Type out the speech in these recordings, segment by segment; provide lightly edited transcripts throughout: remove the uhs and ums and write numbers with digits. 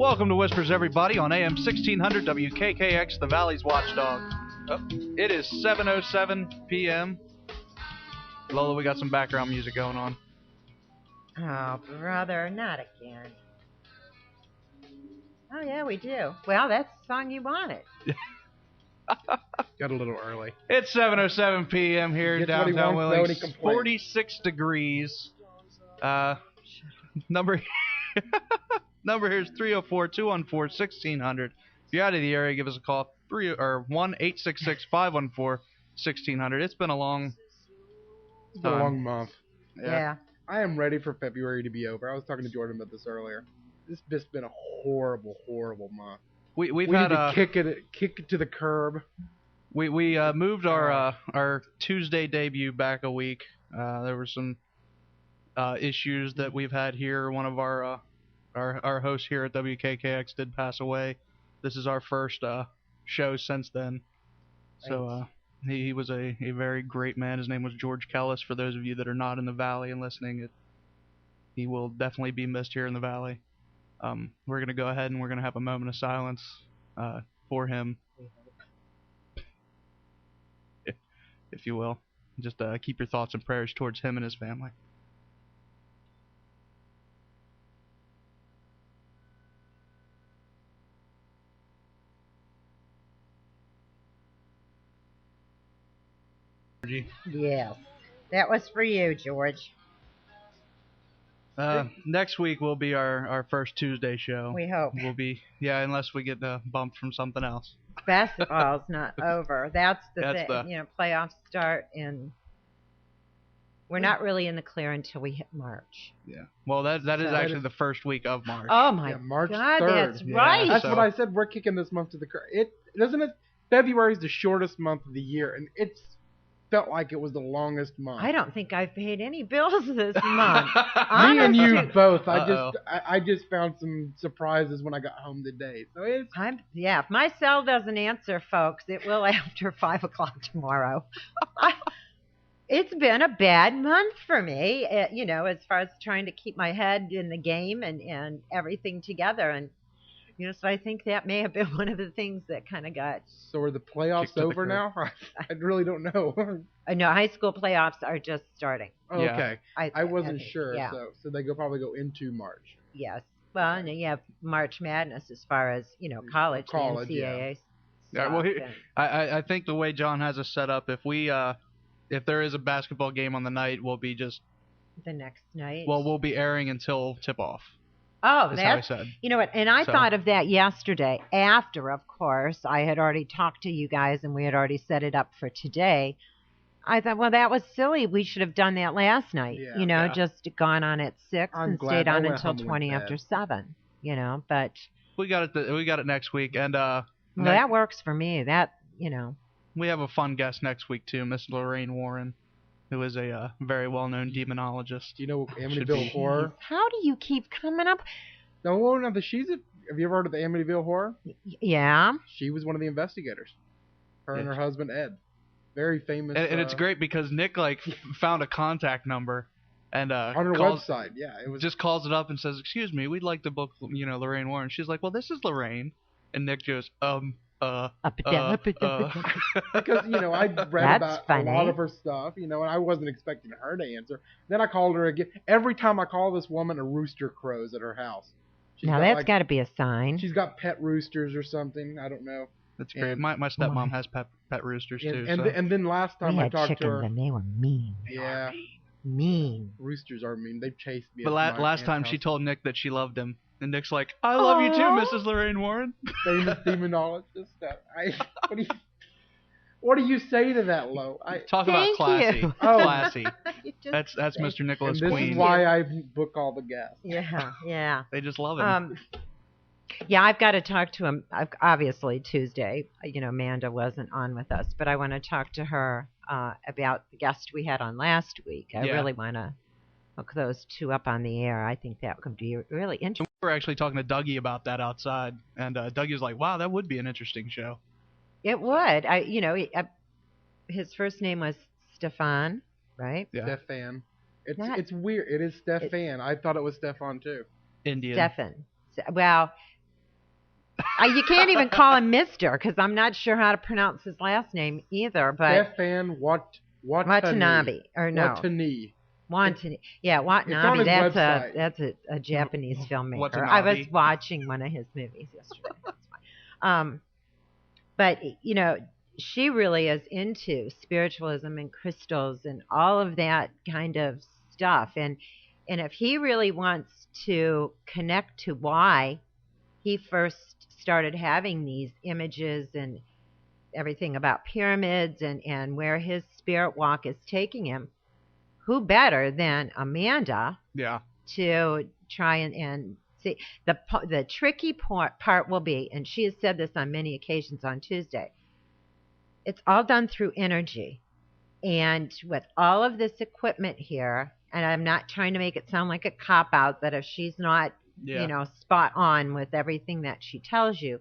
Welcome to Whispers, everybody, on AM 1600 WKKX, the Valley's Watchdog. It is 7:07 p.m. Lola, we got some background music going on. Oh, brother, not again. Oh, yeah, we do. Well, that's the song you wanted. Got a little early. It's 7:07 p.m. here in downtown Willings. 46 degrees. Number here is 304-214-1600. If you're out of the area, give us a call. 1-866-514-1600. It's been a long month. Yeah. I am ready for February to be over. I was talking to Jordan about this earlier. This has just been a horrible, horrible month. We need to kick it to the curb. We moved our Tuesday debut back a week. There were some issues that we've had here. One of our hosts here at WKKX did pass away. This is our first show since then. So he was a very great man. His name was George Kellis. For those of you that are not in the Valley and listening, he will definitely be missed here in the Valley. We're going to go ahead and we're going to have a moment of silence for him, if you will. Just keep your thoughts and prayers towards him and his family. Yes. That was for you, George. Next week will be our first Tuesday show. We hope. We'll be, unless we get bumped from something else. Basketball's not over. That's the thing. Playoffs start and we're not really in the clear until we hit March. Yeah. Well, that is actually the first week of March. Oh my March God, 3rd. that's right. That's what I said. We're kicking this month to the curb. February is the shortest month of the year, and it's felt like it was the longest month. I don't think I've paid any bills this month. Me and you both. I just found some surprises when I got home today. So if my cell doesn't answer, folks, it will after 5 o'clock tomorrow. It's been a bad month for me, as far as trying to keep my head in the game and everything together. And so I think that may have been one of the things that kind of got. So are the playoffs over now? I really don't know. No, high school playoffs are just starting. Oh, Yeah. Okay. I wasn't sure. Yeah. So they probably go into March. Yes. Well, and you have March Madness as far as college, the NCAA. Yeah. Well, I think the way John has us set up, if there is a basketball game on the night, we'll be just the next night. Well, we'll be airing until tip off. Oh, that's how I said. You know what? And I thought of that yesterday. After, of course, I had already talked to you guys and we had already set it up for today. I thought, well, that was silly. We should have done that last night. Yeah. Just gone on at 6 and stayed on until 20 after 7. But we got it next week, and that works for me. We have a fun guest next week too, Miss Lorraine Warren, who is a very well-known demonologist. Do you know Amityville Horror? How do you keep coming up? No, have you ever heard of the Amityville Horror? Yeah. She was one of the investigators. Her and her husband, Ed. Very famous. And it's great because Nick found a contact number and on her website. Yeah, it was just calls it up and says, "Excuse me, we'd like to book Lorraine Warren." She's like, "Well, this is Lorraine," and Nick goes, because I read about a lot of her stuff, and I wasn't expecting her to answer. Then I called her again. Every time I call this woman, a rooster crows at her house. That's got to be a sign. She's got pet roosters or something. I don't know. That's great. My stepmom has pet roosters too. And then last time I talked to her, and they were mean. Yeah, mean. Roosters are mean. They've chased me. But last time she told Nick that she loved him. And Nick's like, I love you too, Mrs. Lorraine Warren. Famous demonologist. What do you say to that, Lo? Talk about classy. Classy. That's Mr. Nicholas This Queen. is why I book all the guests. Yeah. They just love him. I've got to talk to him. Obviously, Tuesday, Amanda wasn't on with us, but I want to talk to her about the guest we had on last week. I really want to hook those two up on the air. I think that could be really interesting. We were actually talking to Dougie about that outside, and Dougie was like, wow, that would be an interesting show. It would. His first name was Stefan, right? Yeah. Stefan. It's weird. It is Stefan. I thought it was Stefan too. Indian. Stefan. Well, You can't even call him Mister because I'm not sure how to pronounce his last name either. But Stefan Watanabe or no Watanabe. Yeah, It's on Watanabe. his That's website. a Japanese filmmaker. Watanabe. I was watching one of his movies yesterday. But she really is into spiritualism and crystals and all of that kind of stuff. And if he really wants to connect to why he first started having these images and everything about pyramids and where his spirit walk is taking him, who better than Amanda to try and see. The tricky part will be, and she has said this on many occasions on Tuesday, it's all done through energy. And with all of this equipment here, and I'm not trying to make it sound like a cop-out, that if she's not, spot on with everything that she tells you,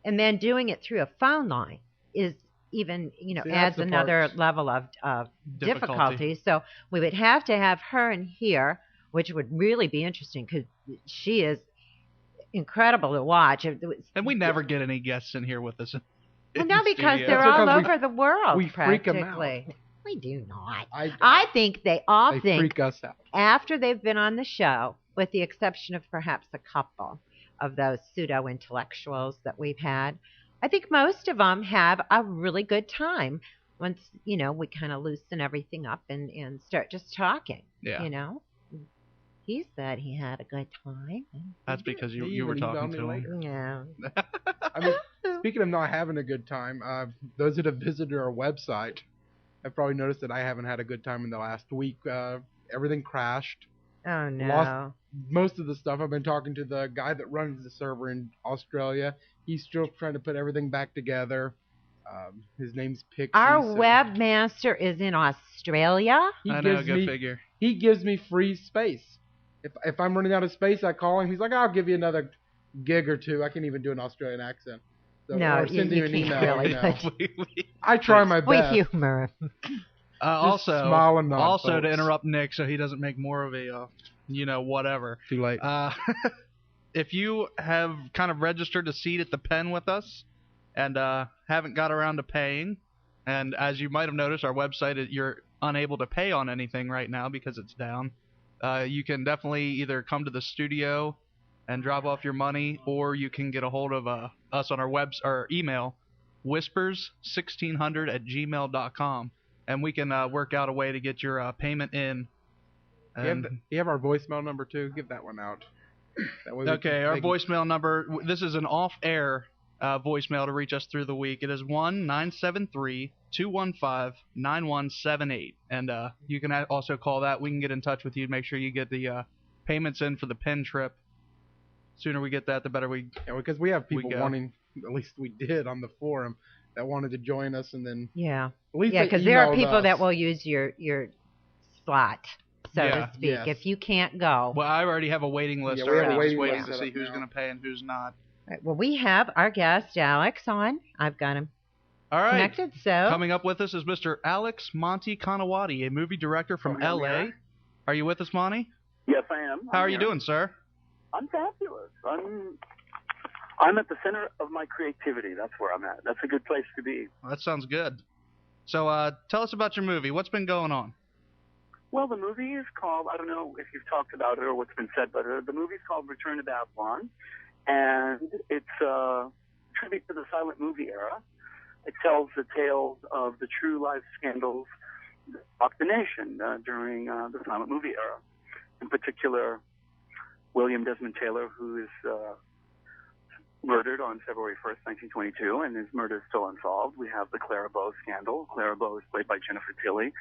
and then doing it through a phone line is even, adds another level of difficulty. So we would have to have her in here, which would really be interesting because she is incredible to watch. And we never get any guests in here with us. Well, no, because studio. they're all over the world. We freak them out. We do not. I think they all think freak us out. after they've been on the show, with the exception of perhaps a couple of those pseudo-intellectuals that we've had, I think most of them have a really good time once, we kind of loosen everything up and start just talking, He said he had a good time. That's because you were talking to him. Yeah. I mean, speaking of not having a good time, those that have visited our website have probably noticed that I haven't had a good time in the last week. Everything crashed. Oh, no. Lost most of the stuff. I've been talking to the guy that runs the server in Australia. He's still trying to put everything back together. His name's Pixie. Our webmaster is in Australia? I know, go figure. He gives me free space. If I'm running out of space, I call him. He's like, I'll give you another gig or two. I can't even do an Australian accent. So, no, or send you an can't email. really. I try my best. We humor him. Also, smile and nod, to folks. interrupt Nick so he doesn't make more of a, whatever. Too late. If you have kind of registered a seat at the pen with us and haven't got around to paying, and as you might have noticed, our website, you're unable to pay on anything right now because it's down. You can definitely either come to the studio and drop off your money, or you can get a hold of us on our email, whispers1600@gmail.com, and we can work out a way to get your payment in. You have our voicemail number too. Give that one out. That way our voicemail number. This is an off-air voicemail to reach us through the week. It is 1-973-215-9178, and you can also call that. We can get in touch with you, make sure you get the payments in for the pen trip. Sooner we get that, the better we. Yeah, because we have people wanting. At least we did on the forum that wanted to join us, and then at least because there are people that will use your slot, so to speak. Yes. If you can't go. Well, I already have a waiting list. We have a waiting waiting to list see who's going to pay and who's not. Right, well, we have our guest Alex on. I've got him connected. So coming up with us is Mr. Alex Monty Canawati, a movie director from LA. Are you with us, Monty? Yes, I am. How are you doing, sir? I'm fabulous. I'm at the center of my creativity. That's where I'm at. That's a good place to be. Well, that sounds good. So tell us about your movie. What's been going on? Well, the movie is called, I don't know if you've talked about it or what's been said, but the movie is called Return to Babylon, and it's a tribute to the silent movie era. It tells the tales of the true life scandals that rocked the nation during the silent movie era. In particular, William Desmond Taylor, who is murdered on February 1st, 1922, and his murder is still unsolved. We have the Clara Bow scandal. Clara Bow is played by Jennifer Tilly.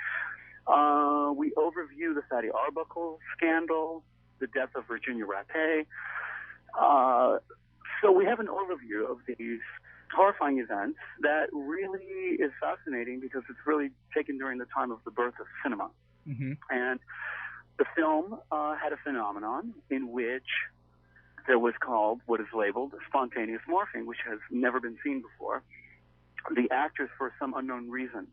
We overview the Fatty Arbuckle scandal, the death of Virginia Rattay. So we have an overview of these horrifying events that really is fascinating because it's really taken during the time of the birth of cinema. Mm-hmm. And the film had a phenomenon in which there was called what is labeled spontaneous morphing, which has never been seen before. The actors, for some unknown reason,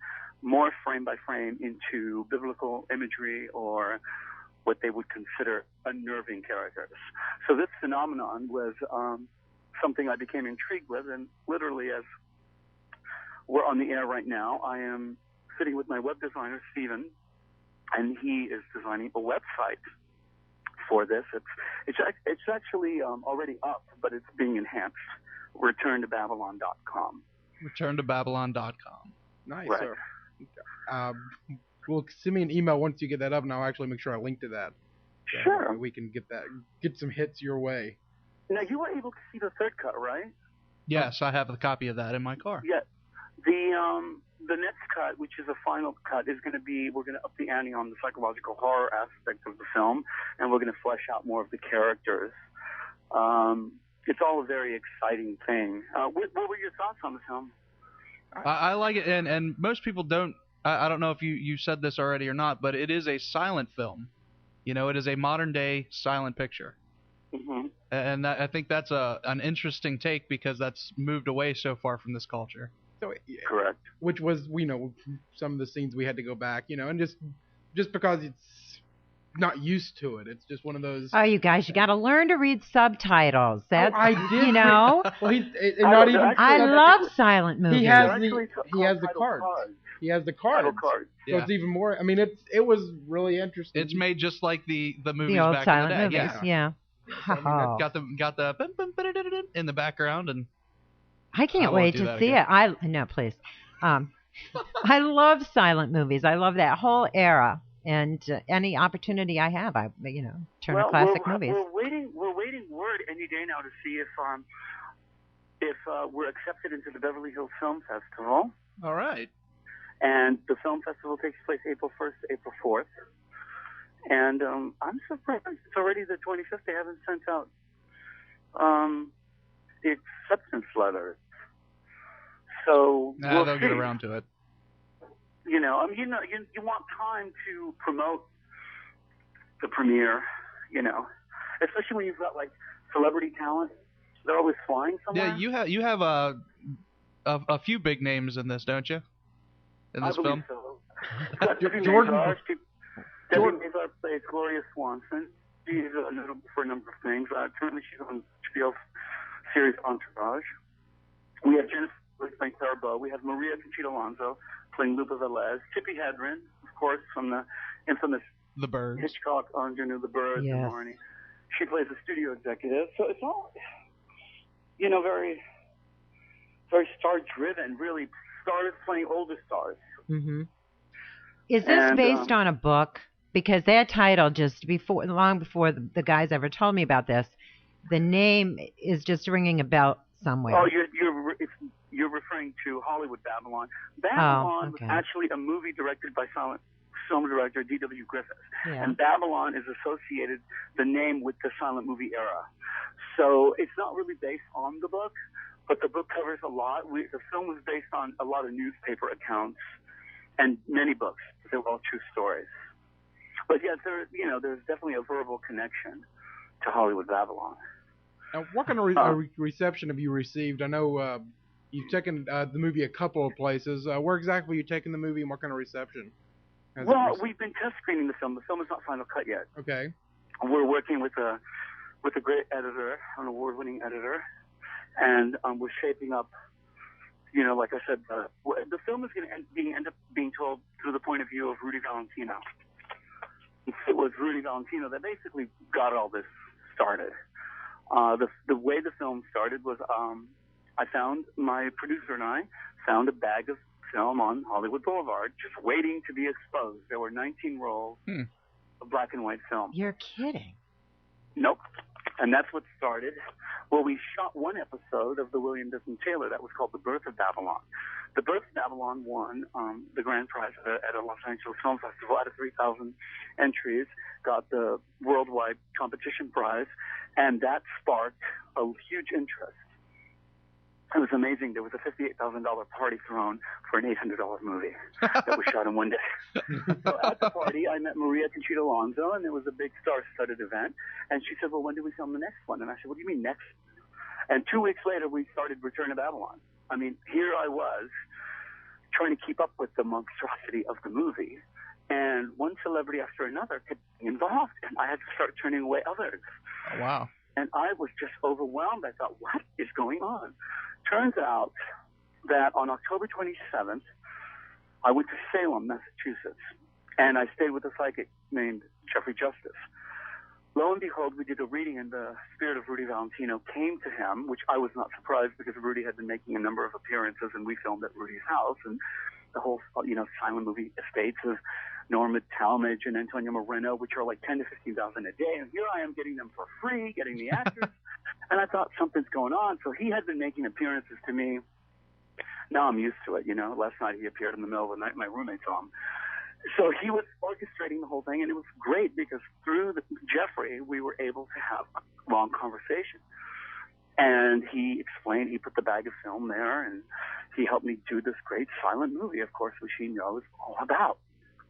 morph frame by frame into biblical imagery or what they would consider unnerving characters. So this phenomenon was something I became intrigued with, and literally as we're on the air right now, I am sitting with my web designer, Steven, and he is designing a website for this. It's actually already up, but it's being enhanced. ReturnToBabylon.com. ReturnToBabylon.com. Nice, Right. sir. Well, send me an email once you get that up, and I'll actually make sure I link to that. So Sure. we can get some hits your way. Now, you were able to see the third cut, right? Yes, I have a copy of that in my car. Yeah. The next cut, which is a final cut, is going to be, we're going to up the ante on the psychological horror aspect of the film, and we're going to flesh out more of the characters. It's all a very exciting thing. What were your thoughts on the film? I like it, and most people don't. I don't know if you said this already or not, but it is a silent film. You know, it is a modern day silent picture. Mm-hmm. And I think that's an interesting take because that's moved away so far from this culture. So, Correct. Which was, some of the scenes we had to go back, and just because it's not used to it, it's just one of those. Oh, you guys, you got to learn to read subtitles. That's, I did. you know. Well, not even. I love silent movies. He has They're the cards. He has the Title cards. cards. So it's even more. I mean, it was really interesting. It's made just like the movies The old back silent in the day. movies, yeah. I mean, got the bum, bum, ba-da-da-da-da in the background, and I can't wait do to that see again. it. No, please. I love silent movies. I love that whole era, and any opportunity I have, I turn to classic movies. We're waiting word any day now to see if we're accepted into the Beverly Hills Film Festival. all right. And the film festival takes place April 1st to April 4th. And I'm surprised it's already the 25th. They haven't sent out the acceptance letter. So we'll they'll see. get around to it. You want time to promote the premiere, especially when you've got like celebrity talent. They're always flying somewhere. Yeah, you have a few big names in this, don't you? In this I film. believe so. Jordan Mazar plays Gloria Swanson. She's notable for a number of things. Currently, she's on HBO's series Entourage. We have Jennifer playing Sarah Bow. We have Maria Conchita Alonso playing Lupa Velez. Tippi Hedren, of course, from the infamous The Birds. Hitchcock Ingenue, The Birds, Yes. and Marnie. She plays a studio executive. So it's all, very, very star-driven, really. Stars playing older stars. Mm-hmm. Is this based on a book? Because that title, long before the guys ever told me about this, the name is just ringing a bell somewhere. Oh, you're referring to Hollywood Babylon. Babylon was actually a movie directed by silent film director D.W. Griffith. Yeah. And Babylon is associated, the name, with the silent movie era. So it's not really based on the book, but the book covers a lot. The film was based on a lot of newspaper accounts and many books. They were all true stories. But yeah, there's definitely a verbal connection to Hollywood Babylon. Now, what kind of reception have you received? I know you've taken the movie a couple of places. Where exactly are you taking the movie, and what kind of reception? We've been test screening the film. The film is not final cut yet. Okay. We're working with a great editor, an award-winning editor, and we're shaping up. Like I said, the film is going to end up being told through the point of view of Rudy Valentino. It was Rudy Valentino that basically got all this started. The way the film started was my producer and I found a bag of film on Hollywood Boulevard just waiting to be exposed. There were 19 rolls of black and white film. You're kidding. Nope. And that's what started. Well, we shot one episode of the William Desmond Taylor that was called The Birth of Babylon. The Birth of Babylon won the grand prize at a Los Angeles Film Festival out of 3,000 entries, got the worldwide competition prize, and that sparked a huge interest. It was amazing. There was a $58,000 party thrown for an $800 movie that was shot in one day. So at the party, I met Maria Conchita Alonso, and it was a big star-studded event. And she said, well, when do we film the next one? And I said, what do you mean next? And 2 weeks later, we started Return to Babylon. I mean, here I was trying to keep up with the monstrosity of the movie. And one celebrity after another kept getting involved, and I had to start turning away others. Oh, wow. And I was just overwhelmed. I thought, what is going on? Turns out that on October 27th, I went to Salem, Massachusetts, and I stayed with a psychic named Jeffrey Justice. Lo and behold, we did a reading, and the spirit of Rudy Valentino came to him, which I was not surprised because Rudy had been making a number of appearances, and we filmed at Rudy's house, and the whole, silent movie estates of Norma Talmadge and Antonio Moreno, which are like 10 to 15,000 a day, and here I am getting them for free, getting the actors, and I thought something's going on. So he had been making appearances to me. Now I'm used to it, Last night he appeared in the middle of the night. My roommate saw him. So he was orchestrating the whole thing, and it was great because through Jeffrey, we were able to have a long conversation. And he explained, he put the bag of film there, and he helped me do this great silent movie, of course, which he knows all about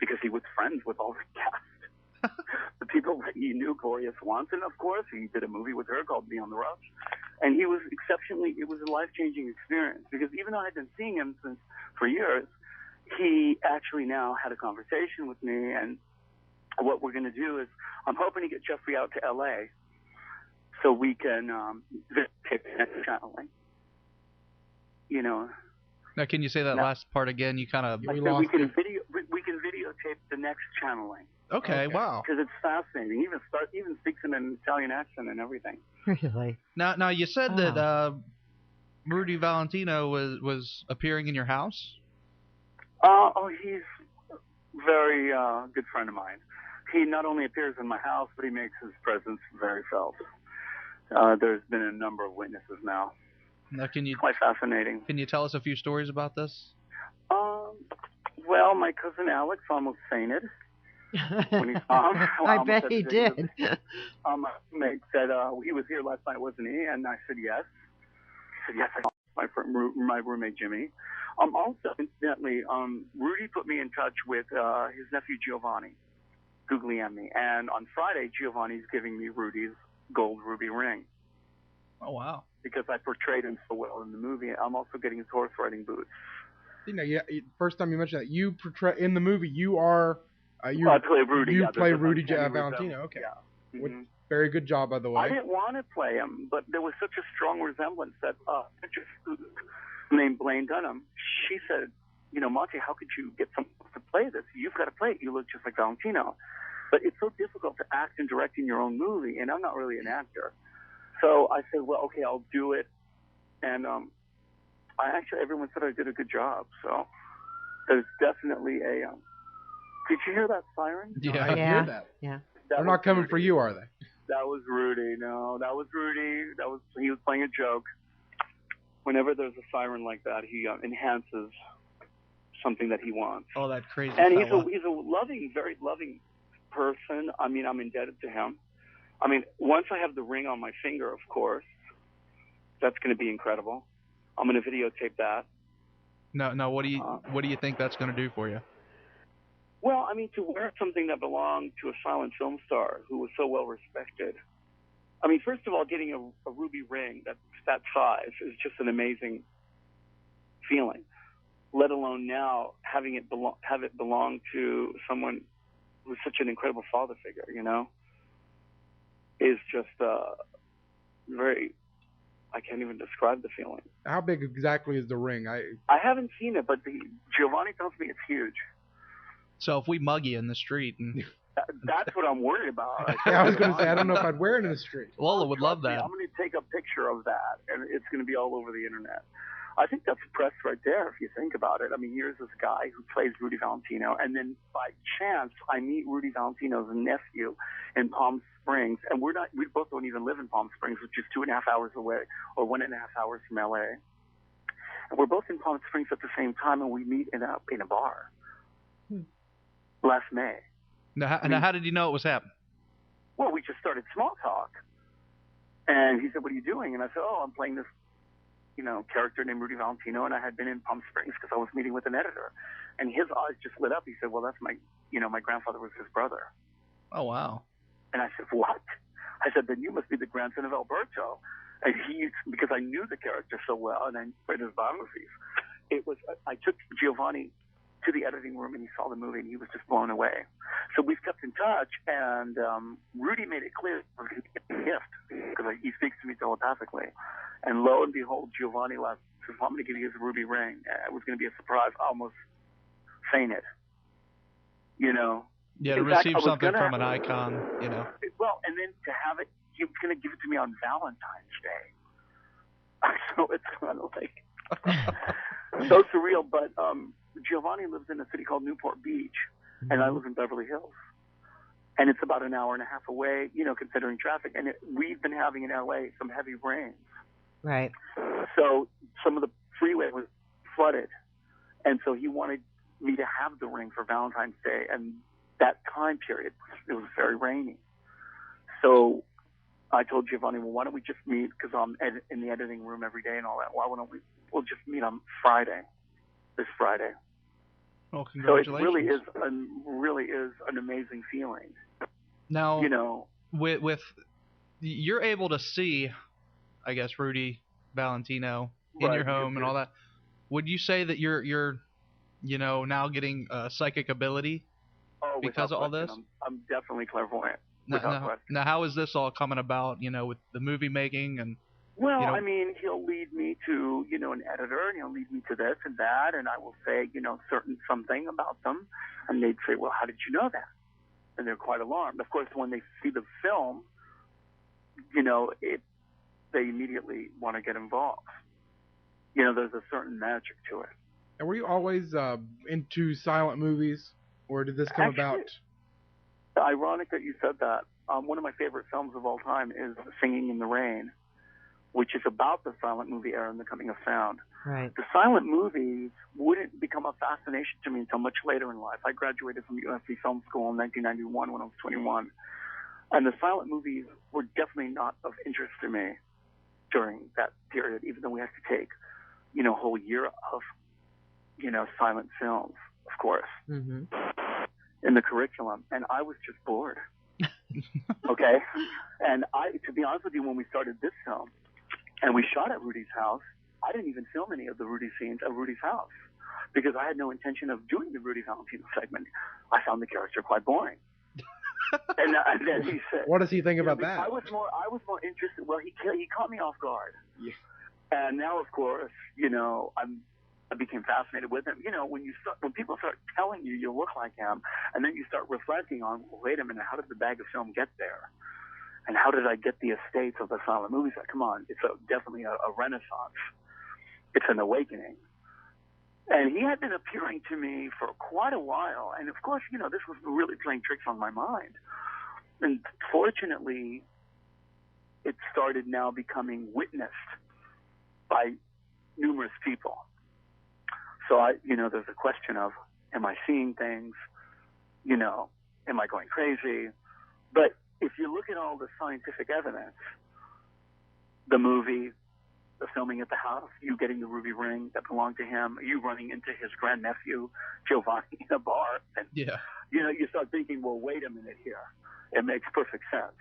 because he was friends with all the cast. The people that he knew, Gloria Swanson, of course, he did a movie with her called Beyond the Ropes. And he was it was a life-changing experience because even though I had been seeing him for years, he actually now had a conversation with me, and what we're going to do is I'm hoping to get Jeffrey out to L.A. so we can pick the next channeling. Now, can you say that last part again? You kind of we can videotape the next channeling. Okay, wow. Because it's fascinating. Even speaks in an Italian accent and everything. Really? Now you said that Rudy Valentino was appearing in your house. He's a very good friend of mine. He not only appears in my house, but he makes his presence very felt. There's been a number of witnesses now. Now, it's quite fascinating. Can you tell us a few stories about this? Well, my cousin Alex almost fainted when he saw him. I bet he did. My roommate said he was here last night, wasn't he? And I said yes. He said yes. My roommate Jimmy. Also, incidentally, Rudy put me in touch with his nephew Giovanni Guglielmi, and on Friday, Giovanni's giving me Rudy's gold ruby ring. Oh, wow. Because I portrayed him so well in the movie. I'm also getting his horse riding boots. First time you mentioned that, you portray in the movie, I play Rudy. You play Rudy Valentino. Okay. Yeah. Mm-hmm. Very good job, by the way. I didn't want to play him, but there was such a strong resemblance that named Blaine Dunham, she said, Monty, how could you get someone to play this? You've got to play it. You look just like Valentino. But it's so difficult to act and direct in your own movie, and I'm not really an actor. So I said, well, okay, I'll do it. And everyone said I did a good job. So there's definitely a... Did you hear that siren? Yeah, I hear that. Yeah. They're not coming for you, are they? That was Rudy. No, that was Rudy. He was playing a joke. Whenever there's a siren like that, he enhances something that he wants. Oh, that crazy And fella. he's a loving, very loving person. I mean, I'm indebted to him. I mean, once I have the ring on my finger, of course, that's going to be incredible. I'm going to videotape that. No. What do you think that's going to do for you? Well, I mean, to wear something that belonged to a silent film star who was so well respected. I mean, first of all, getting a ruby ring that's that size is just an amazing feeling. Let alone now have it belong to someone who's such an incredible father figure, is just very. I can't even describe the feeling. How big exactly is the ring? I haven't seen it, but Giovanni tells me it's huge. So if we mug you in the street and that's what I'm worried about. I was going to say, I don't know if I'd wear it in the street. Lola would love that. I'm going to take a picture of that, and it's going to be all over the internet. I think that's press right there, if you think about it. I mean, here's this guy who plays Rudy Valentino, and then by chance, I meet Rudy Valentino's nephew in Palm Springs, and we both don't even live in Palm Springs, which is 2.5 hours away, or 1.5 hours from LA. And we're both in Palm Springs at the same time, and we meet in a bar last May. Now, how did you know it was happening? Well, we just started small talk. And he said, what are you doing? And I said, I'm playing this, character named Rudy Valentino, and I had been in Palm Springs because I was meeting with an editor. And his eyes just lit up. He said, well, that's my grandfather was his brother. Oh, wow. And I said, what? I said, then you must be the grandson of Alberto. And because I knew the character so well, and I read his biographies, I took Giovanni to the editing room, and he saw the movie, and he was just blown away. So we've kept in touch, and Rudy made it clear he was going to get a gift because telepathically. And lo and behold, Giovanni left. Says, "I'm going to give you his ruby ring." It was going to be a surprise. I almost fainted. You know. Yeah, to In fact, receive I was something gonna from an icon, you know. Well, and then to have it, he was going to give it to me on Valentine's Day. So it's kind of like so surreal. But Giovanni lives in a city called Newport Beach, and I live in Beverly Hills. And it's about an hour and a half away, you know, considering traffic. And we've been having in LA some heavy rains. Right. So some of the freeway was flooded. And so he wanted me to have the ring for Valentine's Day. And that time period, it was very rainy. So I told Giovanni, well, why don't we just meet? Because I'm in the editing room every day and all that. Why don't we'll just meet on Friday, this Friday. Well, So it congratulations. really is an amazing feeling. Now, You know, with you're able to see, I guess, Rudy Valentino in Right, your home and you're- all that. Would you say that you're you know, now getting psychic ability oh, because of without all question, this? I'm definitely clairvoyant. Now, how is this all coming about? You know, with the movie making and Well, you know, I mean, he'll lead me to, you know, an editor, and he'll lead me to this and that, and I will say, you know, something about them, and they'd say, well, how did you know that? And they're quite alarmed. Of course, when they see the film, you know, they immediately want to get involved. You know, there's a certain magic to it. And were you always into silent movies, or did this come Actually, about? Ironic that you said that. One of my favorite films of all time is Singing in the Rain, which is about the silent movie era and the coming of sound. Right. The silent movies wouldn't become a fascination to me until much later in life. I graduated from USC Film School in 1991 when I was 21. And the silent movies were definitely not of interest to me during that period, even though we had to take, you know, a whole year of, you know, silent films, of course, Mm-hmm. in the curriculum. And I was just bored. Okay? And to be honest with you, when we started this film and we shot at Rudy's house, I didn't even film any of the Rudy scenes at Rudy's house because I had no intention of doing the Rudy Valentino segment. I found the character quite boring. And then he said, What does he think about that? I was more interested. Well, he caught me off guard. Yeah. And now, of course, you know, I became fascinated with him. You know, when people start telling you you look like him, and then you start reflecting on, well, wait a minute, how did the bag of film get there? And how did I get the estates of the silent movies? Like, come on, it's definitely a renaissance. It's an awakening. And he had been appearing to me for quite a while. And, of course, you know, this was really playing tricks on my mind. And fortunately, it started now becoming witnessed by numerous people. So, you know, there's a question of, am I seeing things? You know, am I going crazy? But if you look at all the scientific evidence, the movie, the filming at the house, you getting the ruby ring that belonged to him, you running into his grandnephew, Giovanni, in a bar, and, yeah. you know, you start thinking, well, wait a minute here. It makes perfect sense.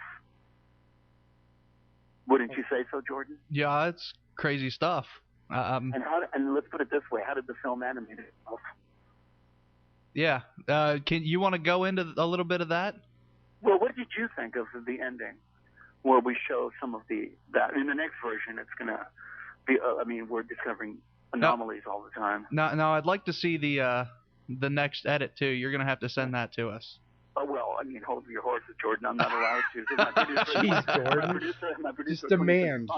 Wouldn't you say so, Jordan? Yeah, it's crazy stuff. And let's put it this way, how did the film animate itself? Yeah. Can you want to go into a little bit of that? Well, what did you think of the ending, where we show some of that? In the next version, it's going to be, I mean, we're discovering anomalies all the time. Now, I'd like to see the next edit, too. You're going to have to send that to us. Oh, well, I mean, hold your horses, Jordan. I'm not allowed to. My producer, Just demand.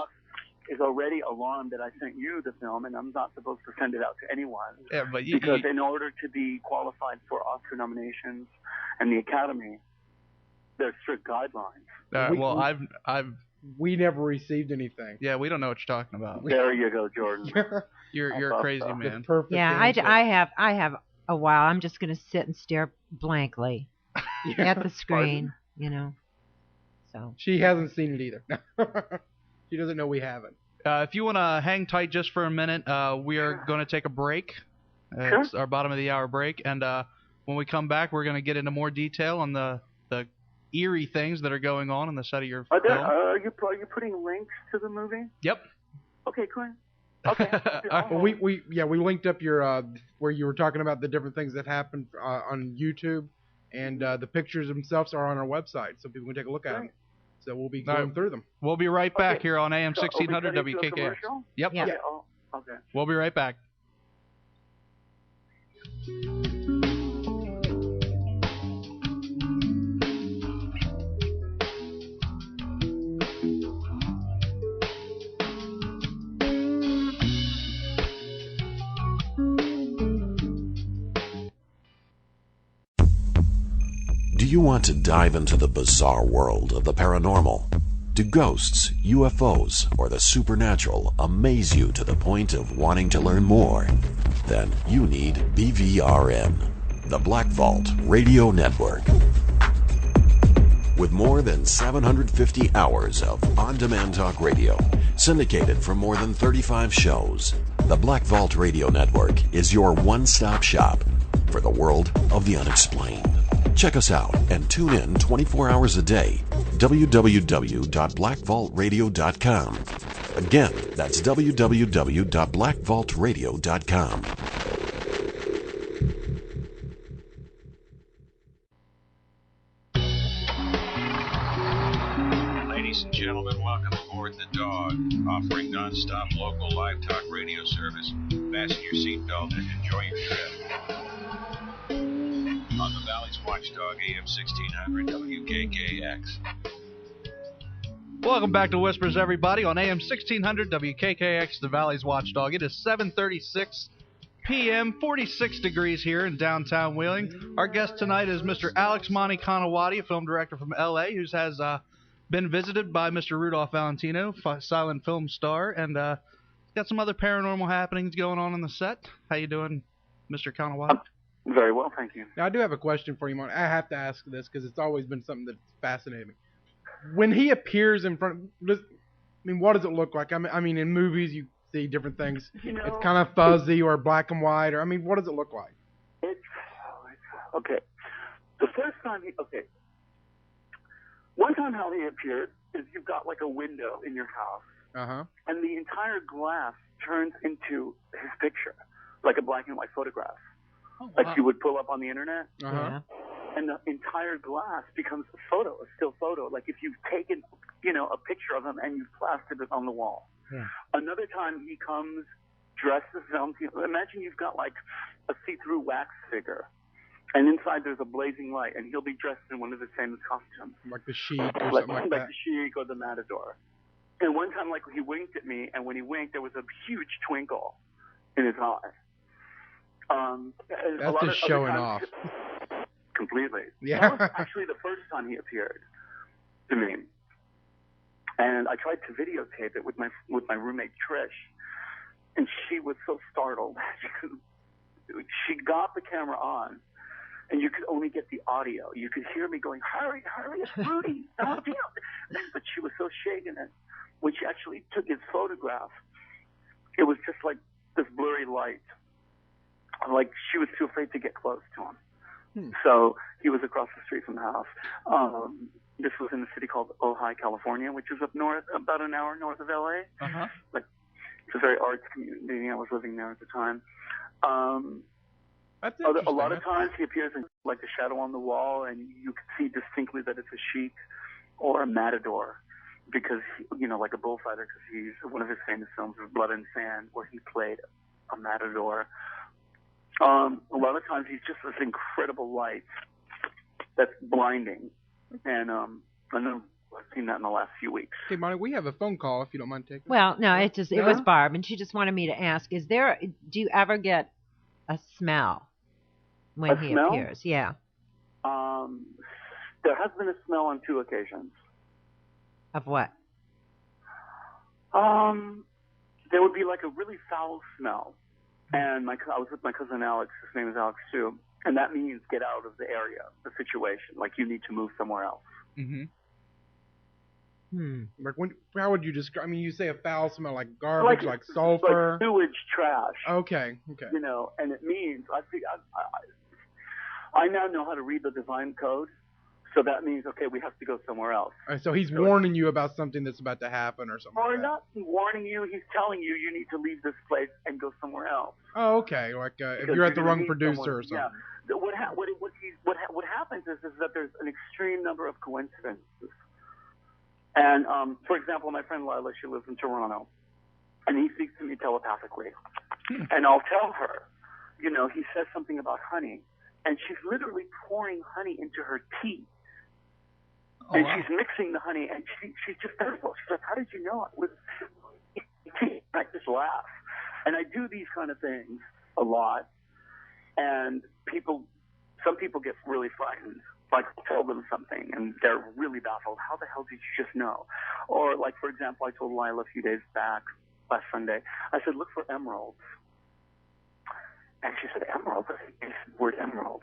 is already alarmed that I sent you the film, and I'm not supposed to send it out to anyone. Yeah, but because in order to be qualified for Oscar nominations and the Academy, there's strict guidelines. We never received anything. Yeah, we don't know what you're talking about. There you go, Jordan. You're a crazy man. Perfect. Yeah, answer. I have a while. I'm just going to sit and stare blankly at the screen, you know. So She hasn't seen it either. She doesn't know we haven't. If you want to hang tight just for a minute, we are going to take a break. Sure. It's our bottom of the hour break, and when we come back, we're going to get into more detail on the eerie things that are going on the set of your film. Are you putting links to the movie? Yep. Okay, cool. Okay. Well, we linked up your where you were talking about the different things that happened on YouTube, and the pictures themselves are on our website, so people can take a look at them. so we'll be All going right. through them. We'll be right back Okay. here on AM So, are we 1600 cutting to a WKKX. commercial? Yep. Yeah. Okay. Oh, okay. We'll be right back. Do you want to dive into the bizarre world of the paranormal? Do ghosts, UFOs, or the supernatural amaze you to the point of wanting to learn more? Then you need BVRN, the Black Vault Radio Network. With more than 750 hours of on-demand talk radio, syndicated from more than 35 shows, the Black Vault Radio Network is your one-stop shop for the world of the unexplained. Check us out and tune in 24 hours a day. www.blackvaultradio.com. Again, that's www.blackvaultradio.com. Ladies and gentlemen, welcome aboard The Dog, offering non-stop local live talk radio service. Fasten your seatbelt and enjoy your trip. On the Valley's Watchdog, AM 1600 WKKX. Welcome back to Whispers, everybody, on AM 1600 WKKX, the Valley's Watchdog. It is 7:36 p.m., 46 degrees here in downtown Wheeling. Our guest tonight is Mr. Alex Monty Canawati, a film director from L.A., who has been visited by Mr. Rudolph Valentino, silent film star, and got some other paranormal happenings going on the set. How you doing, Mr. Canawati? Very well, thank you. Now, I do have a question for you, Monty. I have to ask this because it's always been something that's fascinated me. When he appears in front, what does it look like? I mean, in movies you see different things. It's kind of fuzzy or black and white, or what does it look like? It's okay. The first time one time how he appeared is you've got like a window in your house, and the entire glass turns into his picture, like a black and white photograph. Like you would pull up on the internet, and the entire glass becomes a photo, a still photo. Like if you've taken, a picture of him and you've plastered it on the wall. Yeah. Another time he comes dressed as Valentino. Imagine you've got like a see-through wax figure, and inside there's a blazing light, and he'll be dressed in one of his famous costumes. Like the Sheik or something like that. Like the Sheik or the Matador. And one time, like, he winked at me, and when he winked, there was a huge twinkle in his eye. That's just showing off. Completely. Yeah. That was actually the first time he appeared to me. And I tried to videotape it with my roommate Trish, and she was so startled. She got the camera on, and you could only get the audio. You could hear me going, hurry, it's Rudy. But she was so shaken that when she actually took his photograph, it was just like this blurry light. Like she was too afraid to get close to him. So he was across the street from the house. This was in a city called Ojai, California, which is up north, about an hour north of LA. Like, it's a very arts community. I was living there at the time. A lot of times he appears in like a shadow on the wall, and you can see distinctly that it's a Sheik or a Matador, because like a bullfighter, because he's one of his famous films was Blood and Sand, where he played a Matador. A lot of times he's just this incredible light that's blinding, and I know I've seen that in the last few weeks. Okay, Monty, we have a phone call if you don't mind taking it. Well, no, it was Barb, and she just wanted me to ask: do you ever get a smell when he appears? Yeah. There has been a smell on 2 occasions. Of what? There would be like a really foul smell. And I was with my cousin Alex. His name is Alex too, and that means get out of the area, the situation. Like you need to move somewhere else. Like how would you describe? I mean, you say a foul smell, like garbage, like sulfur, like sewage, trash. Okay. And it means I now know how to read the design code. So that means, okay, we have to go somewhere else. Right, so he's warning you about something that's about to happen or something. Or not warning you, he's telling you need to leave this place and go somewhere else. Oh, okay. Like if you're at the wrong producer or something. Yeah. What happens is that there's an extreme number of coincidences. And, for example, my friend Lila, she lives in Toronto, and he speaks to me telepathically. And I'll tell her, you know, he says something about honey, and she's literally pouring honey into her tea. And she's mixing the honey, and she's just terrible. She's like, how did you know it was tea? I just laugh. And I do these kind of things a lot, and some people get really frightened. Like, I'll tell them something, and they're really baffled. How the hell did you just know? Or, like, for example, I told Lila a few days back, last Sunday, I said, look for emeralds. And she said, emeralds? I said, yes, the word emerald.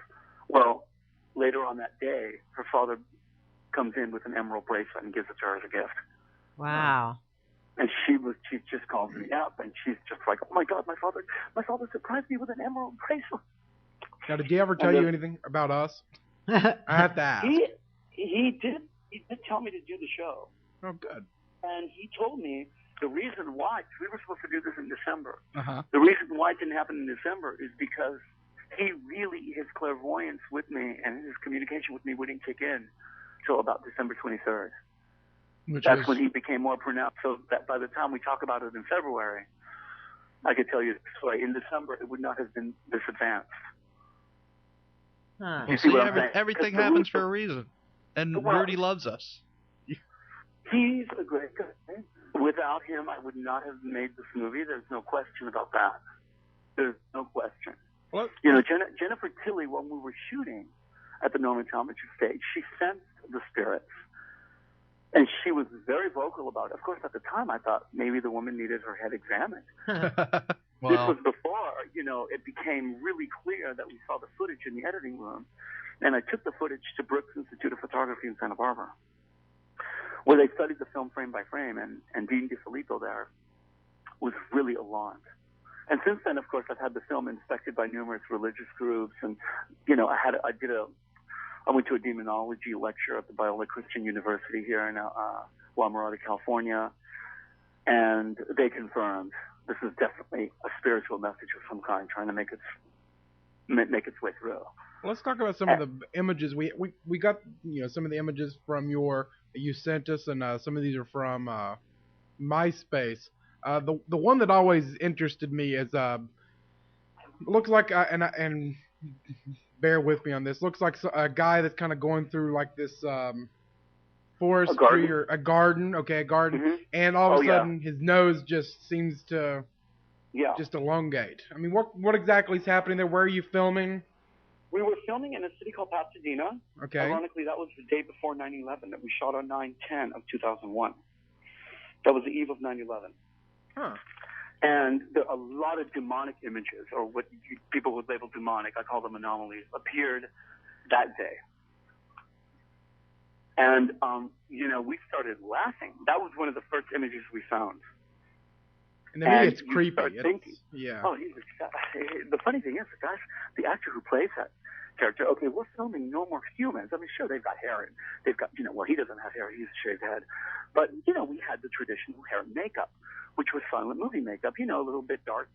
Well, later on that day, her father comes in with an emerald bracelet and gives it to her as a gift. Wow. And she just calls me up, and she's just like, oh my God, my father surprised me with an emerald bracelet. Now, did he ever tell you anything about us? I have to ask. He did tell me to do the show. Oh, good. And he told me the reason why, we were supposed to do this in December. Uh-huh. The reason why it didn't happen in December is because his clairvoyance with me and his communication with me wouldn't kick in till about December 23rd. That's when he became more pronounced, so that by the time we talk about it in February, I could tell you the story. In December, it would not have been this advanced. Huh. Well, see, everything happens for a reason. And Rudy loves us. He's a great guy. Without him, I would not have made this movie. There's no question about that. There's no question. What? You know, Jennifer Tilly, when we were shooting at the Normantometry stage, she sensed the spirits. And she was very vocal about it. Of course, at the time, I thought maybe the woman needed her head examined. Wow. This was before, you know, it became really clear that we saw the footage in the editing room. And I took the footage to Brooks Institute of Photography in Santa Barbara, where they studied the film frame by frame. And Dean DeFilippo there was really alarmed. And since then, of course, I've had the film inspected by numerous religious groups. And, you know, I went to a demonology lecture at the Biola Christian University here in La Mirada, California, and they confirmed this is definitely a spiritual message of some kind trying to make its way through. Let's talk about some of the images. We got, you know, some of the images from you sent us, and some of these are from MySpace. The one that always interested me is looks like and bear with me on this. Looks like a guy that's kind of going through like this forestry or a garden. Okay, a garden, Mm-hmm. and all of a sudden his nose just seems to just elongate. I mean, what exactly is happening there? Where are you filming? We were filming in a city called Pasadena. Okay. Ironically, that was the day before 9/11 that we shot on 9/10 of 2001. That was the eve of 9/11. Huh. And there are a lot of demonic images, or what people would label demonic, I call them anomalies, appeared that day. And, you know, we started laughing. That was one of the first images we found. And then maybe it's creepy. Yeah. Oh, the funny thing is, the actor who plays that character, okay, we're filming no more humans. I mean, sure, they've got hair, and they've got, you know, well, he doesn't have hair, he's a shaved head. But, you know, we had the traditional hair and makeup, which was silent movie makeup, you know, a little bit dark,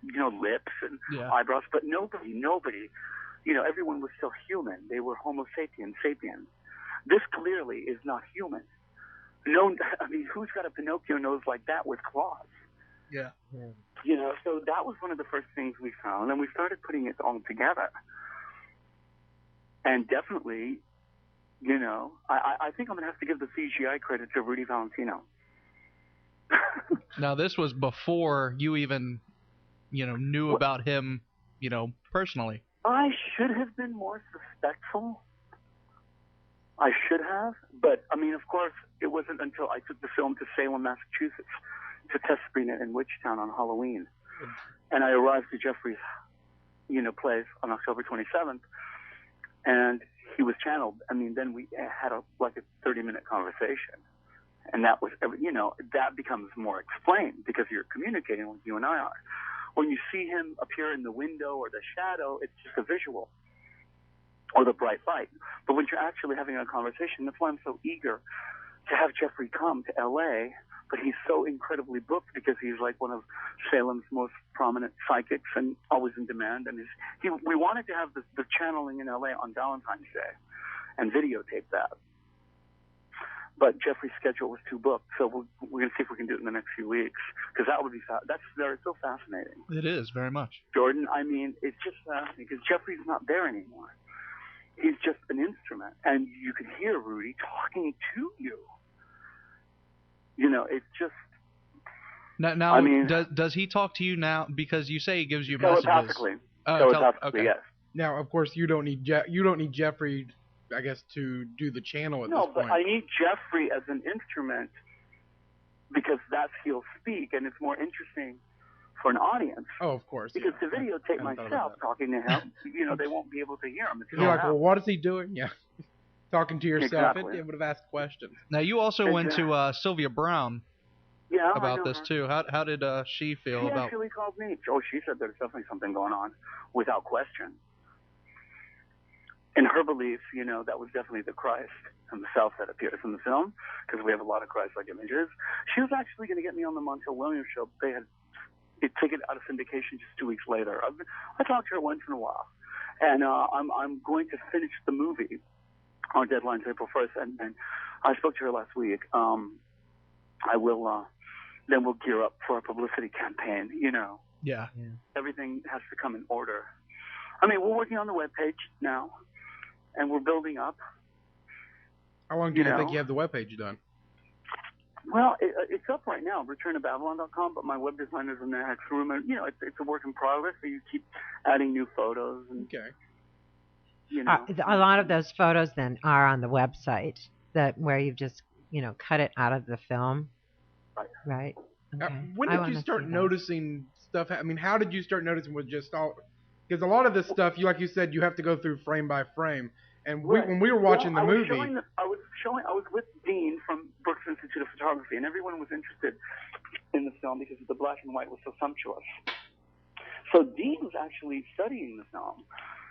you know, lips and eyebrows, but nobody, you know, everyone was still human. They were Homo sapiens. This clearly is not human. No, I mean, who's got a Pinocchio nose like that with claws? Yeah. You know, so that was one of the first things we found, and we started putting it all together. And definitely, you know, I think I'm going to have to give the CGI credit to Rudy Valentino. Now, this was before you even, you know, knew about him, you know, personally. I should have been more suspectful. I should have. But, I mean, of course, it wasn't until I took the film to Salem, Massachusetts, to test screen it in Wichitown on Halloween. And I arrived to Jeffrey's, you know, place on October 27th, and he was channeled. I mean, then we had a 30-minute conversation. And that was, you know, that becomes more explained because you're communicating like you and I are. When you see him appear in the window or the shadow, it's just a visual or the bright light. But when you're actually having a conversation, that's why I'm so eager to have Jeffrey come to L.A., but he's so incredibly booked because he's like one of Salem's most prominent psychics and always in demand. And we wanted to have the channeling in L.A. on Valentine's Day and videotape that. but Jeffrey's schedule was too booked, so we're going to see if we can do it in the next few weeks, because that would be that's so fascinating. It is very much. Jordan, I mean, it's just fascinating because Jeffrey's not there anymore. He's just an instrument, and you can hear Rudy talking to you. You know, it's just. Now, I mean, does he talk to you now? Because you say he gives you telepathically. messages. Telepathically, okay. yes. Now, of course, you don't need Jeffrey, I guess, to do the channel at this point. No, but I need Jeffrey as an instrument because he'll speak, and it's more interesting for an audience. Oh, of course. Because to videotape myself talking to him, they won't be able to hear him. You're like, well, what is he doing? Yeah. Talking to yourself. Exactly. It would have asked questions. Now, you also went to Sylvia Brown about this, too. How did she feel about... She actually called me. Oh, she said there's definitely something going on, without question. In her belief, that was definitely the Christ himself that appears in the film, because we have a lot of Christ-like images. She was actually going to get me on the Montel Williams show. They had taken it out of syndication just 2 weeks later. I talk to her once in a while, and I'm going to finish the movie. Our deadline's April 1st, and I spoke to her last week. I will, then we'll gear up for a publicity campaign, Yeah. Everything has to come in order. I mean, we're working on the webpage now, and we're building up. How long do you think you have the webpage done? Well, it's up right now, returntoBabylon.com, but my web designer's in the next room, and, it's a work in progress, so you keep adding new photos. And, okay. A lot of those photos then are on the website where you've just cut it out of the film. Right. Okay. When did you start noticing stuff? I mean, how did you start noticing with just all? Because a lot of this stuff, like you said, you have to go through frame by frame. And when we were watching the movie, I was with Dean from Brooks Institute of Photography, and everyone was interested in the film because the black and white was so sumptuous. So Dean was actually studying the film.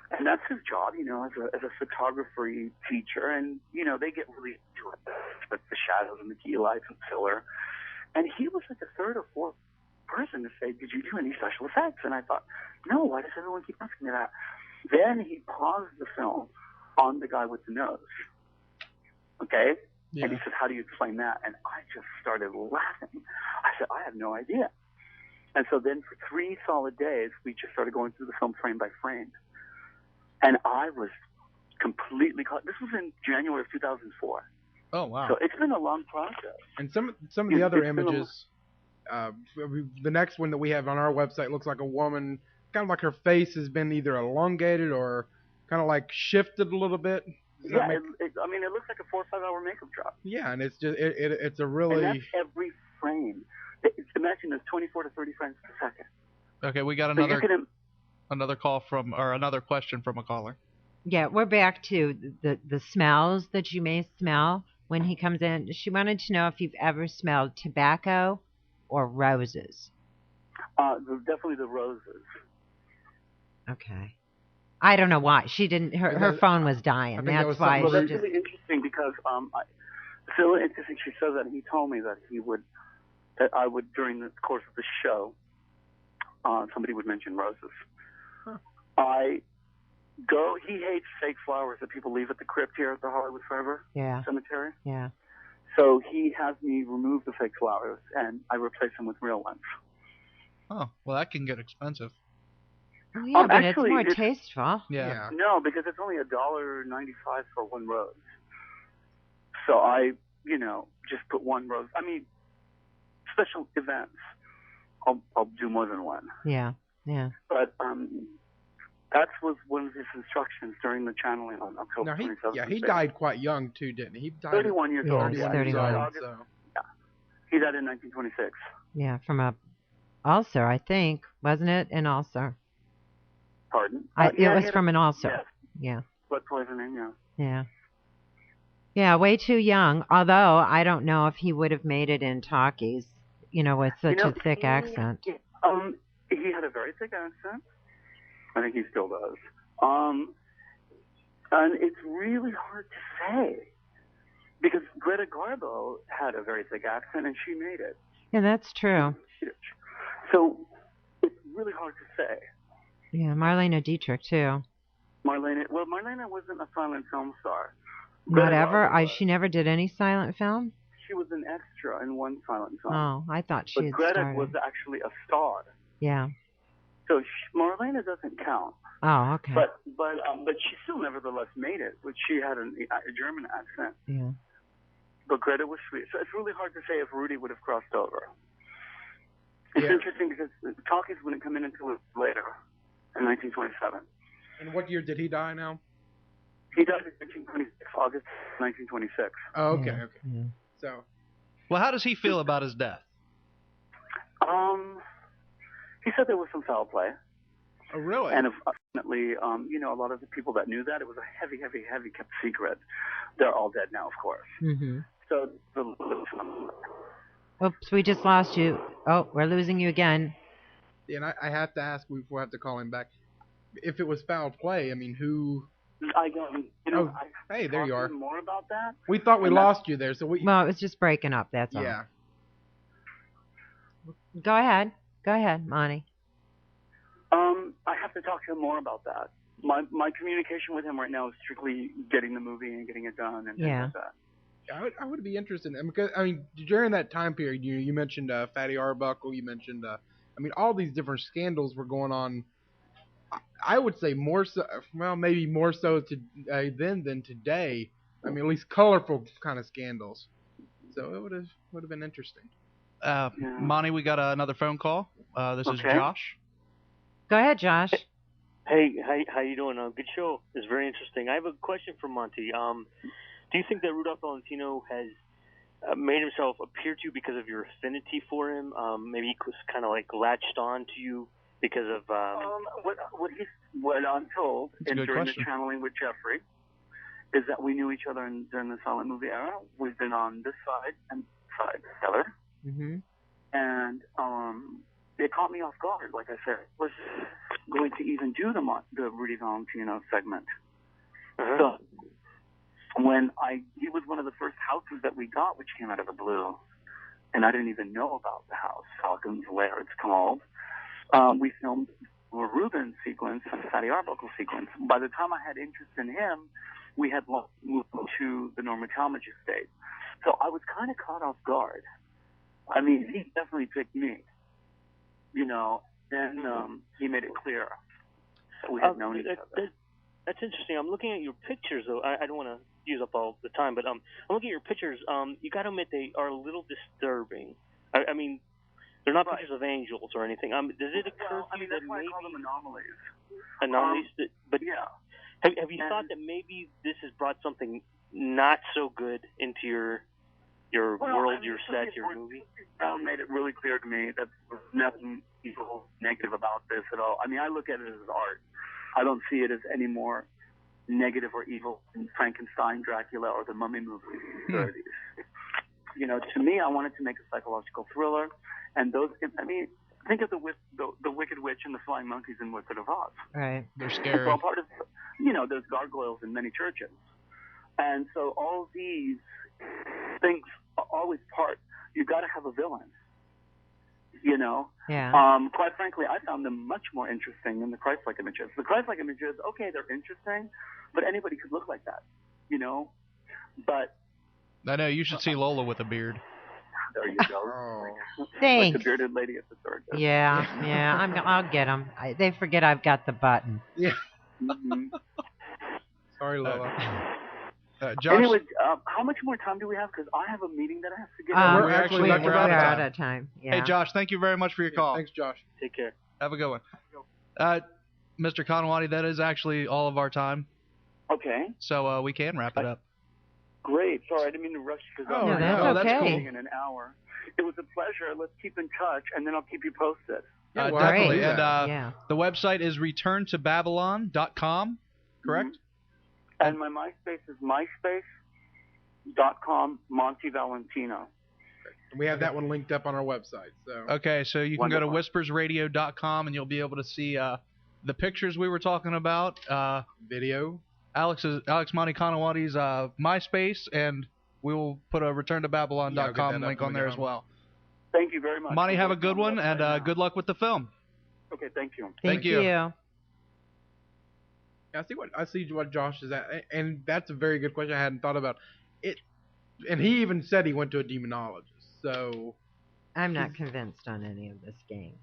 And that's his job, as a photography teacher. And, they get really into it with the shadows and the key lights and filler. And he was like the third or fourth person to say, did you do any special effects? And I thought, no, why does everyone keep asking me that? Then he paused the film on the guy with the nose. Okay? Yeah. And he said, how do you explain that? And I just started laughing. I said, I have no idea. And so then for 3 solid days, we just started going through the film frame by frame. And I was completely caught. This was in January of 2004. Oh, wow. So it's been a long process. And some of the other images, the next one that we have on our website looks like a woman, kind of like her face has been either elongated or kind of like shifted a little bit. It looks like a 4 or 5 hour makeup job. Yeah, and it's just it's a really. And that's every frame. Imagine there's 24 to 30 frames per second. Okay, we got another call another question from a caller. Yeah, we're back to the smells that you may smell when he comes in. She wanted to know if you've ever smelled tobacco or roses. Definitely the roses. Okay. I don't know why. She didn't. Her phone was dying. That's why. Well, that's really interesting because it's really interesting. She said that he told me that I would during the course of the show, somebody would mention roses. Huh. He hates fake flowers that people leave at the crypt here at the Hollywood Forever Cemetery. Yeah. So he has me remove the fake flowers and I replace them with real ones. Oh, well, that can get expensive. Well, yeah, but actually, it's more tasteful. Yeah. No, because it's only $1.95 for one rose. So I, just put one rose. I mean, special events, I'll do more than one. Yeah. But that was one of his instructions during the channeling on October 27th. Yeah, he died quite young too, didn't he? He died 31 years old. Yeah, 31. Yeah. He died in 1926. Yeah, from a ulcer, I think, wasn't it? An ulcer. Pardon? It was from an ulcer. Yes. Yeah. Blood poisoning, yeah. Yeah. Yeah, way too young. Although I don't know if he would have made it in talkies, with such a thick accent. He had a very thick accent. I think he still does. And it's really hard to say because Greta Garbo had a very thick accent and she made it. Yeah, that's true. So it's really hard to say. Yeah, Marlene Dietrich too. Marlene wasn't a silent film star. Whatever. She never did any silent film? She was an extra in one silent film. Oh, I thought she but had Greta started. was actually a star. Yeah. So Marlena doesn't count. Oh, okay. But she still nevertheless made it, which she had a German accent. Yeah. But Greta was sweet. So it's really hard to say if Rudy would have crossed over. It's interesting because talkies wouldn't come into it later, in 1927. And what year did he die now? He died in 1926, August 1926. Oh, okay, okay. Yeah. So. Well, how does he feel about his death? He said there was some foul play. Oh, really? And unfortunately, a lot of the people that knew that, it was a heavy, heavy, heavy kept secret. They're all dead now, of course. Mm-hmm. So Oops, we just lost you. Oh, we're losing you again. And I have to ask, we'll have to call him back. If it was foul play, I mean, who... I don't, hey, there you are. More about that. We thought we lost you there, so we... Well, it was just breaking up, that's all. Yeah. Go ahead, Monty. I have to talk to him more about that. My communication with him right now is strictly getting the movie and getting it done and things like that. I would be interested in, because during that time period, you mentioned Fatty Arbuckle, you mentioned all these different scandals were going on. I would say more so, maybe more so then than today. At least colorful kind of scandals. So it would have been interesting. Monty, we got another phone call. This is Josh. Go ahead, Josh. Hey, how you doing? Good show. It's very interesting. I have a question for Monty. Do you think that Rudolph Valentino has made himself appear to you because of your affinity for him? Maybe he was kind of like latched on to you because of... What I'm told during the channeling with Jeffrey is that we knew each other during the silent movie era. We've been on this side and side together. Mm-hmm. And it caught me off guard. Like I said, I was going to even do the Rudy Valentino segment. So he was one of the first houses that we got, which came out of the blue, and I didn't even know about the house, Falcon's Lair it's called. We filmed a Reuben sequence and a Fatty Arbuckle sequence. By the time I had interest in him, we had moved to the Norma Talmadge estate. So I was kind of caught off guard. He definitely picked me. Then he made it clear that we had known each other. That's interesting. I'm looking at your pictures, though. I don't want to use up all the time, but I'm looking at your pictures. You got to admit they are a little disturbing. They're not pictures of angels or anything. Does it occur to you that that's why maybe I call them anomalies? Anomalies, but yeah. Have you thought that maybe this has brought something not so good into your world, your set, your movie? Made it really clear to me that there's nothing evil, negative about this at all. I look at it as art. I don't see it as any more negative or evil than Frankenstein, Dracula, or the Mummy movies in the 30s. To me, I wanted to make a psychological thriller, and those. Think of the Wicked Witch and the Flying Monkeys in Wizard of Oz. Right. They're scary. Well, part of, there's gargoyles in many churches, and so all these things are always part. You got to have a villain. Yeah. Quite frankly, I found them much more interesting than the Christ-like images. The Christ-like images, okay, they're interesting, but anybody could look like that, But I know you should see Lola with a beard. There you go. Thanks. Like the bearded lady at the circus. Yeah. I'll get them. They forget I've got the button. Yeah. Mm-hmm. Sorry, Lola. Josh, anyway, how much more time do we have? Because I have a meeting that I have to get to. We're out of time. Yeah. Hey, Josh, thank you very much for your call. Thanks, Josh. Take care. Have a good one. Mr. Canawati, that is actually all of our time. Okay. So we can wrap it up. Great. Sorry, I didn't mean to rush because that's okay. in an hour. It was a pleasure. Let's keep in touch, and then I'll keep you posted. Yeah, definitely. And yeah. The website is returntobabylon.com, correct? Mm-hmm. And my MySpace is myspace.com Monty Valentino. We have that one linked up on our website. So okay, so you can go to whispersradio.com and you'll be able to see the pictures we were talking about, video, Alex Monty Canawati's MySpace, and we will put a returntobabylon.com link on there as well. Thank you very much. Monty, have a good one, and good luck with the film. Okay, thank you. Thank you. I see what Josh is at, and that's a very good question. I hadn't thought about it. And he even said he went to a demonologist. So I'm not convinced on any of this game.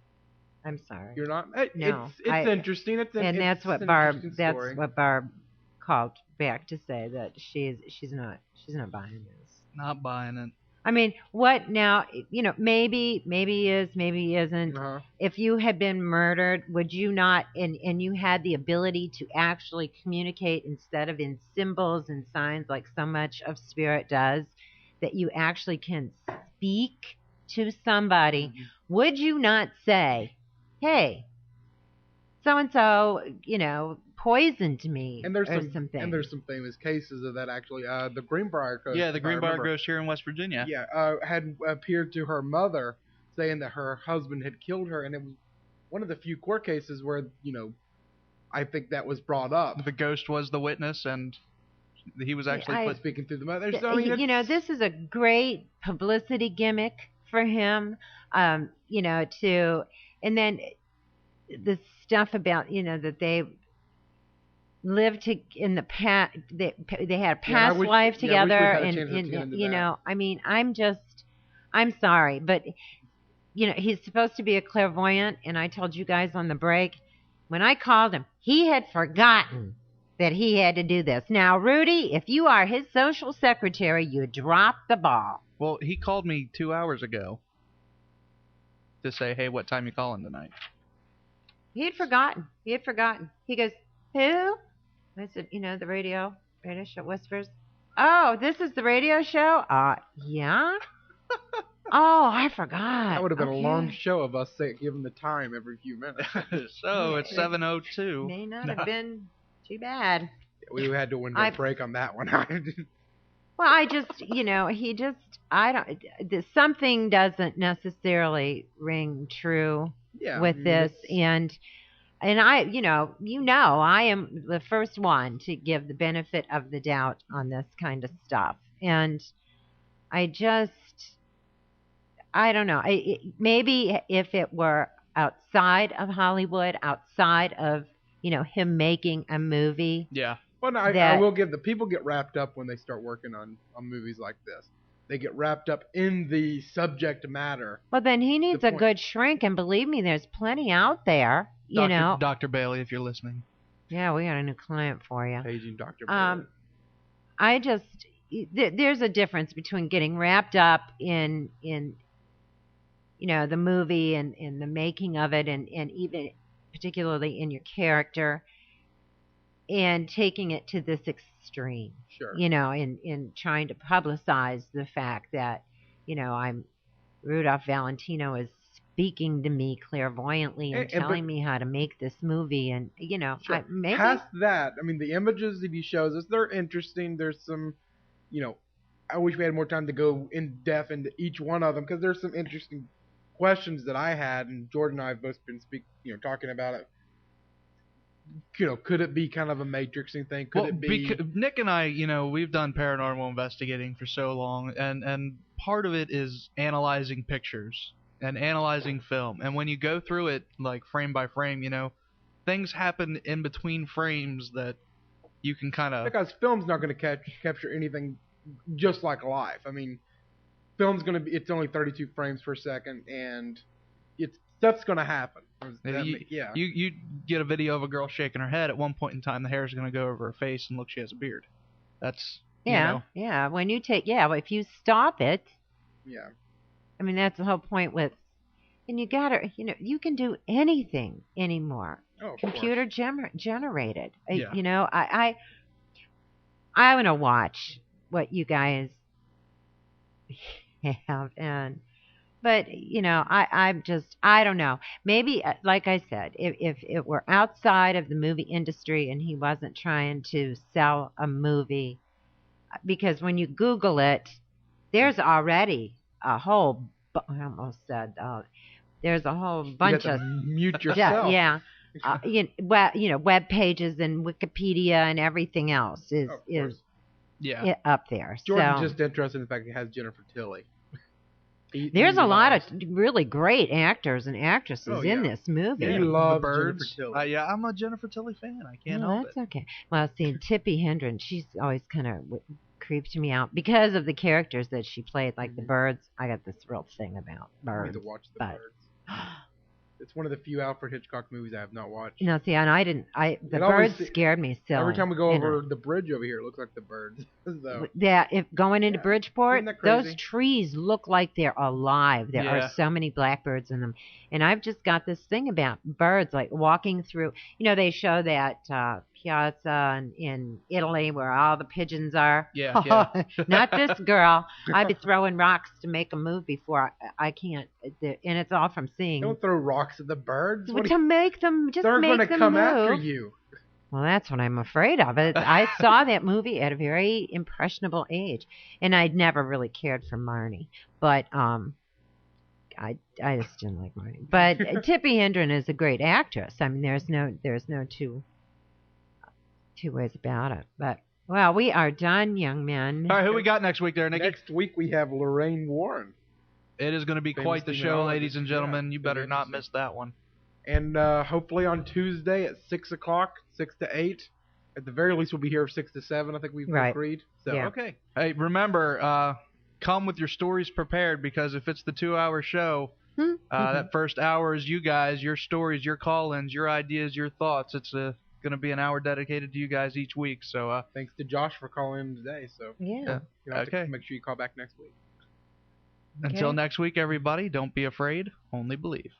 I'm sorry. you're not. No, it's interesting. That's what Barb called back to say, that she's not buying this. Not buying it. I mean, what now? Maybe he is, maybe he isn't. Uh-huh. If you had been murdered, would you not, and you had the ability to actually communicate instead of in symbols and signs like so much of spirit does, that you actually can speak to somebody, would you not say, hey, so-and-so, poisoned me, and there's something. And there's some famous cases of that, actually. The Greenbrier Ghost. Yeah, the Greenbrier Ghost here in West Virginia. Yeah, had appeared to her mother saying that her husband had killed her, and it was one of the few court cases where, I think that was brought up. The ghost was the witness, and he was actually speaking through the mother. So, I mean, this is a great publicity gimmick for him, and then the stuff about, that they lived in the past, they had a past life together, and I mean, I'm sorry, but he's supposed to be a clairvoyant, and I told you guys on the break, when I called him, he had forgotten that he had to do this. Now, Rudy, if you are his social secretary, you dropped the ball. Well, he called me 2 hours ago to say, hey, what time you calling tonight? He had forgotten. He goes, who? I said, the radio show, Whispers. Oh, this is the radio show? Yeah? Oh, I forgot. That would have been a long show of us giving the time every few minutes. So it's 7:02. May not have been too bad. We had to window break on that one. Well, I just, something doesn't necessarily ring true with this. And I, I am the first one to give the benefit of the doubt on this kind of stuff. And I don't know. Maybe if it were outside of Hollywood, outside of, him making a movie. Yeah. Well, I will give people get wrapped up when they start working on movies like this. They get wrapped up in the subject matter. Well, then he needs a good shrink, and believe me, there's plenty out there. Dr. Bailey, if you're listening. Yeah, we got a new client for you. Paging Dr. Bailey. There's a difference between getting wrapped up in the movie and in the making of it, and even particularly in your character, and taking it to this extreme. Sure. In trying to publicize the fact that, Rudolph Valentino is speaking to me clairvoyantly and telling me how to make this movie, and sure. Maybe past that, I mean, the images that he shows us, they're interesting. There's some, I wish we had more time to go in depth into each one of them, because there's some interesting questions that I had, and Jordan and I have both been talking about it. Could it be kind of a matrixing thing? Could it be? Nick and I, we've done paranormal investigating for so long, and part of it is analyzing pictures and analyzing film. And when you go through it, like frame by frame, things happen in between frames that you can kind of... Because film's not going to capture anything just like life. I mean, film's going to be... It's only 32 frames per second, and stuff's going to happen. You get a video of a girl shaking her head. At one point in time, the hair is going to go over her face, and look, she has a beard. That's... Yeah. When you take... Yeah, well, if you stop it... Yeah. I mean, that's the whole point with... And you gotta... you can do anything anymore. Oh, computer generated. Yeah. I want to watch what you guys have, but I don't know. Maybe, like I said, if it were outside of the movie industry and he wasn't trying to sell a movie, because when you Google it, there's already a whole. I almost said there's a whole bunch of mute yourself. Yeah. Web pages and Wikipedia and everything else is up there. Jordan's just interested in the fact he has Jennifer Tilly. There's a lot of really great actors and actresses in this movie. He loves the Birds. Jennifer Tilly. Yeah, I'm a Jennifer Tilly fan. I can't No, help that's it. okay. Well, see, Tippi Hedren, she's always kind of creeped me out because of the characters that she played, like the Birds. I got this real thing about I birds. need to watch the Birds. It's one of the few Alfred Hitchcock movies I have not watched. No, see, and the It always Birds scared me so. Every time we go over the bridge over here, it looks like the Birds. So. Yeah, if going into Bridgeport, Isn't that crazy? those trees look like they're alive. There are so many blackbirds in them. And I've just got this thing about birds, like walking through. You know, they show that piazza in Italy where all the pigeons are. Yeah. Not this girl. I'd be throwing rocks to make a move before I can't. And it's all from seeing. Don't throw rocks at the birds. To make them, just They're make going to them come move. after you. Well, that's what I'm afraid of. I saw that movie at a very impressionable age, and I'd never really cared for Marnie. But I just didn't like Marnie. But Tippi Hedren is a great actress. I mean, there's no two ways about it. But well, we are done, young men. All right, who we got next week there, Nikki? Next week we have Lorraine Warren. It is going to be quite the show, ladies and gentlemen. You better not miss that one. And hopefully on Tuesday at 6 o'clock, 6 to 8. At the very least, we'll be here 6 to 7. I think we've agreed. So okay. Hey, remember, come with your stories prepared, because if it's the 2-hour show, that first hour is you guys, your stories, your call-ins, your ideas, your thoughts. It's going to be an hour dedicated to you guys each week. So thanks to Josh for calling in today. So yeah. You have to make sure you call back next week. Until next week, everybody, don't be afraid, only believe.